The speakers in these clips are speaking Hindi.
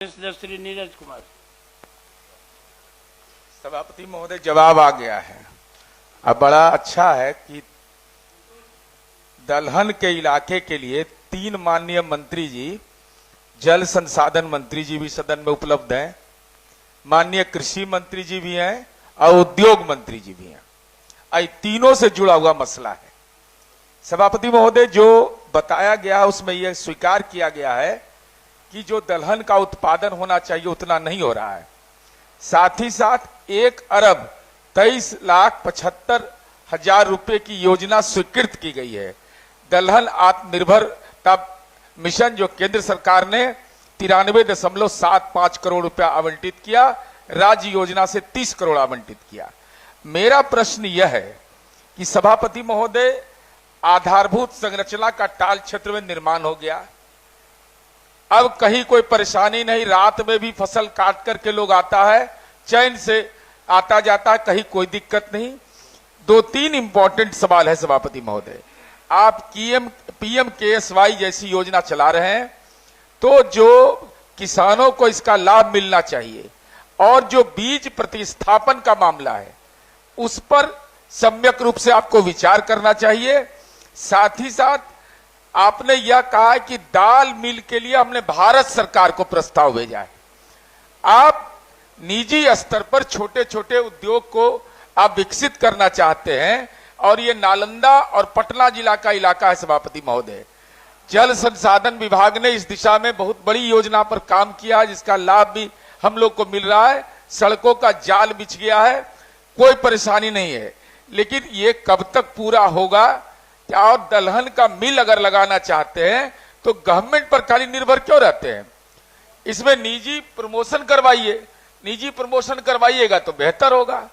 श्री नीरज कुमार। सभापति महोदय, जवाब आ गया है। अब बड़ा अच्छा है कि दलहन के इलाके के लिए 3 माननीय मंत्री जी, जल संसाधन मंत्री जी भी सदन में उपलब्ध हैं, माननीय कृषि मंत्री जी भी हैं और उद्योग मंत्री जी भी हैं। तीनों से जुड़ा हुआ मसला है। सभापति महोदय, जो बताया गया उसमें यह स्वीकार किया गया है कि जो दलहन का उत्पादन होना चाहिए उतना नहीं हो रहा है। साथ ही साथ 1,23,75,000 रुपए की योजना स्वीकृत की गई है। दलहन आत्मनिर्भरता मिशन जो केंद्र सरकार ने 93.75 करोड़ रुपया आवंटित किया, राज्य योजना से 30 करोड़ आवंटित किया। मेरा प्रश्न यह है कि सभापति महोदय, आधारभूत संरचना का टाल क्षेत्र में निर्माण हो गया, अब कहीं कोई परेशानी नहीं, रात में भी फसल काट करके लोग आता है, चैन से आता जाता है, कहीं कोई दिक्कत नहीं। 2-3 इंपॉर्टेंट सवाल है सभापति महोदय। आप PMKSY जैसी योजना चला रहे हैं, तो जो किसानों को इसका लाभ मिलना चाहिए, और जो बीज प्रतिस्थापन का मामला है उस पर सम्यक रूप से आपको विचार करना चाहिए। साथ ही साथ आपने यह कहा कि दाल मिल के लिए हमने भारत सरकार को प्रस्ताव भेजा है। आप निजी स्तर पर छोटे छोटे उद्योग को आप विकसित करना चाहते हैं, और ये नालंदा और पटना जिला का इलाका है सभापति महोदय। जल संसाधन विभाग ने इस दिशा में बहुत बड़ी योजना पर काम किया, जिसका लाभ भी हम लोग को मिल रहा है। सड़कों का जाल बिछ गया है, कोई परेशानी नहीं है, लेकिन ये कब तक पूरा होगा? और दलहन का मिल अगर लगाना चाहते हैं तो गवर्नमेंट पर खाली निर्भर क्यों रहते हैं? इसमें निजी प्रमोशन करवाइए, निजी प्रमोशन करवाइएगा तो बेहतर होगा।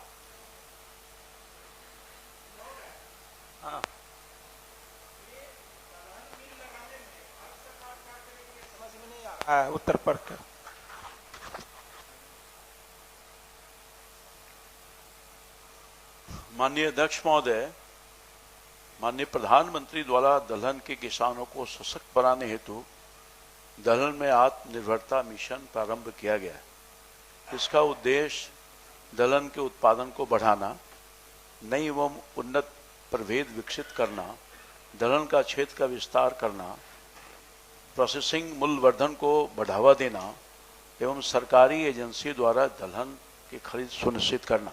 उत्तर प्रदेश माननीय अध्यक्ष महोदय, माननीय प्रधानमंत्री द्वारा दलहन के किसानों को सशक्त बनाने हेतु दलहन में आत्मनिर्भरता मिशन प्रारंभ किया गया है। इसका उद्देश्य दलहन के उत्पादन को बढ़ाना, नई एवं उन्नत प्रभेद विकसित करना, दलहन का क्षेत्र का विस्तार करना, प्रोसेसिंग मूल्यवर्धन को बढ़ावा देना एवं सरकारी एजेंसी द्वारा दलहन की खरीद सुनिश्चित करना।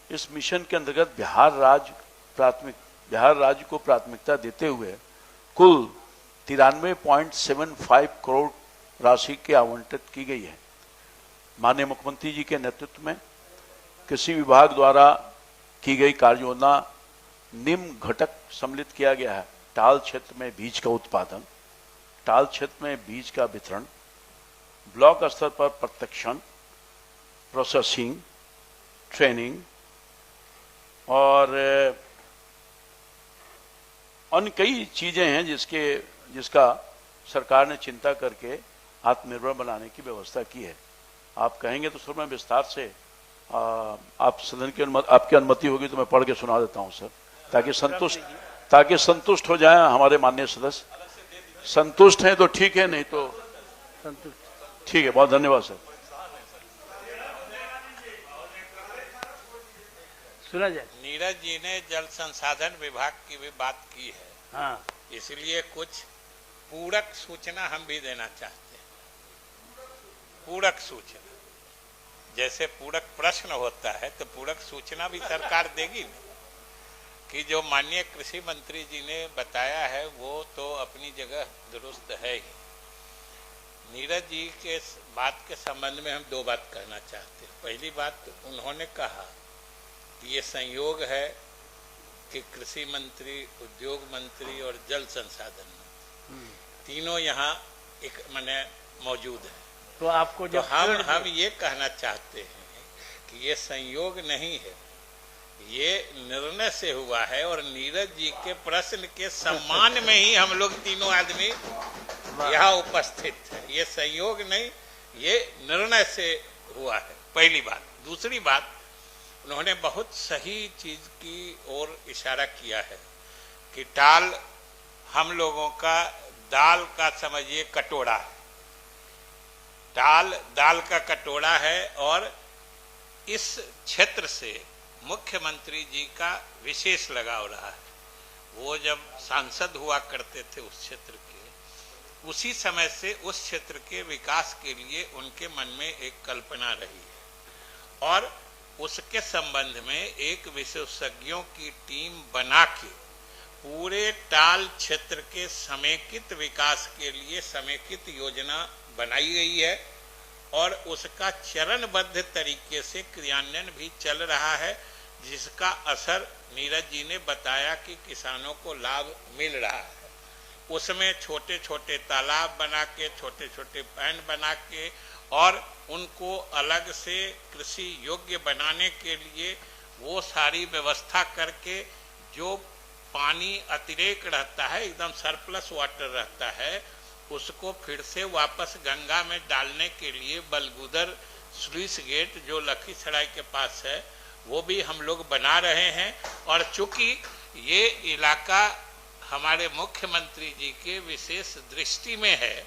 इस मिशन के अंतर्गत बिहार राज्य को प्राथमिकता देते हुए कुल 93.75 करोड़ राशि की आवंटित की गई है। माननीय मुख्यमंत्री जी के नेतृत्व में कृषि विभाग द्वारा की गई कार्य योजना निम्न घटक सम्मिलित किया गया है। टाल क्षेत्र में बीज का उत्पादन, टाल क्षेत्र में बीज का वितरण, ब्लॉक स्तर पर प्रशिक्षण, प्रोसेसिंग, ट्रेनिंग और अन्य कई चीजें हैं जिसका सरकार ने चिंता करके आत्मनिर्भर बनाने की व्यवस्था की है। आप कहेंगे तो सर मैं विस्तार से आप सदन की आपकी अनुमति होगी तो मैं पढ़ के सुना देता हूं सर, ताकि संतुष्ट हो जाए हमारे माननीय सदस्य। संतुष्ट हैं तो ठीक है, नहीं तो ठीक है। बहुत धन्यवाद सर। सुना जाए। नीरज जी ने जल संसाधन विभाग की भी बात की है। हाँ, इसलिए कुछ पूरक सूचना हम भी देना चाहते हैं। पूरक सूचना, जैसे पूरक प्रश्न होता है तो पूरक सूचना भी सरकार देगी ना। कि जो माननीय कृषि मंत्री जी ने बताया है वो तो अपनी जगह दुरुस्त है ही। नीरज जी के बात के संबंध में हम 2 बात कहना चाहते हैं। पहली बात, उन्होंने कहा ये संयोग है कि कृषि मंत्री, उद्योग मंत्री और जल संसाधन मंत्री तीनों यहाँ एक माने मौजूद है। तो आपको तो हम ये कहना चाहते हैं कि ये संयोग नहीं है, ये निर्णय से हुआ है, और नीरज जी के प्रश्न के सम्मान में ही हम लोग तीनों आदमी यहाँ उपस्थित है। ये संयोग नहीं, ये निर्णय से हुआ है। पहली बात। दूसरी बात, उन्होंने बहुत सही चीज की ओर इशारा किया है कि टाल हम लोगों का दाल का समझिए कटोरा है, टाल दाल का कटोरा है और इस क्षेत्र से मुख्यमंत्री जी का विशेष लगाव रहा है। वो जब सांसद हुआ करते थे उस क्षेत्र के, उसी समय से उस क्षेत्र के विकास के लिए उनके मन में एक कल्पना रही है और उसके संबंध में एक विशेषज्ञों की टीम बना के पूरे टाल क्षेत्र के समेकित विकास के लिए समेकित योजना बनाई गई है और उसका चरणबद्ध तरीके से क्रियान्वयन भी चल रहा है, जिसका असर नीरज जी ने बताया कि किसानों को लाभ मिल रहा है। उसमें छोटे छोटे तालाब बना के, छोटे छोटे पैन बना के और उनको अलग से कृषि योग्य बनाने के लिए वो सारी व्यवस्था करके जो पानी अतिरेक रहता है, एकदम सरप्लस वाटर रहता है, उसको फिर से वापस गंगा में डालने के लिए बलगुदर स्लुइस गेट जो लखीसराय के पास है वो भी हम लोग बना रहे हैं। और चूंकि ये इलाका हमारे मुख्यमंत्री जी के विशेष दृष्टि में है,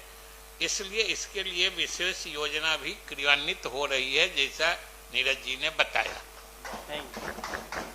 इसलिए इसके लिए विशेष योजना भी क्रियान्वित हो रही है, जैसा नीरज जी ने बताया। Thank you.